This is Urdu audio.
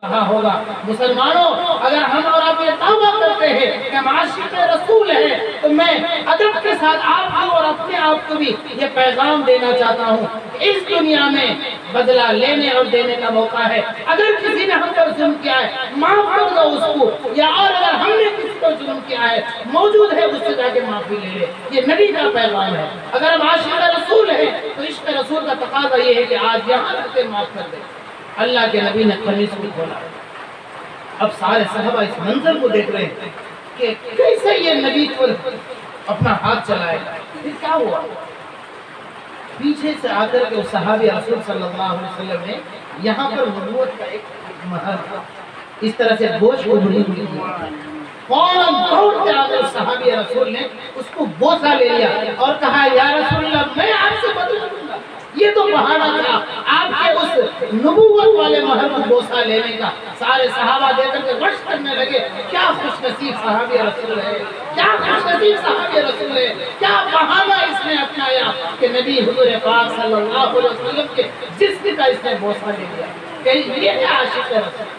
کہا ہوگا مسلمانوں اگر ہم اور آپ یہ دعویٰ کرتے ہیں کہ ہم عاشق رسول ہیں تو میں ادب کے ساتھ آپ کو اور اپنے آپ کو بھی یہ پیغام دینا چاہتا ہوں کہ اس دنیا میں بدلہ لینے اور دینے کا موقع ہے. اگر کسی نے ہم پر ظلم کیا ہے معاف کر دو اس کو, یا اور اگر ہم نے کسی پر ظلم کیا ہے موجود ہے اس سے جا کے معافی لے لے. یہ نبی کا پیغام ہے. اگر ہم عاشق رسول ہیں تو عشق رسول کا تقاضا یہ ہے کہ آج یہاں رکھتے معاف کر دیں. اللہ کے نبی نے قمیص کو کھولا. اب سارے صحابہ اس منظر کو دیکھ رہے ہیں کہ کیسے یہ نبی پر اپنا ہاتھ چلائے گا. پھر کیا ہوا؟ پیچھے سے آ کر کے صحابی رسول صلی اللہ علیہ وسلم نے یہاں پر نبوت کا ایک مہر تھا, اس طرح سے گوشت کو بھری ہوئی تھی. فوراً دوڑ کے آ کر صحابی رسول نے اس کو بوسہ لے لیا اور کہا یا رسول اللہ میں آپ سے بدلہ لوں گا. یہ تو بہانہ تھا آپ کے اس نبوت والے مہر کو بوسہ لینے کا. سارے صحابہ دے کر کے رش کرنے لگے کیا خوش نصیب صحابی رسول ہے, کیا خوش نصیب صحابی رسول ہے, کیا بہانہ اس نے اپنایا کہ نبی حضور پاک صلی اللہ علیہ وسلم کے جسم کا اس نے بوسہ لے لیا. کہ یہ ہے عاشق رسول.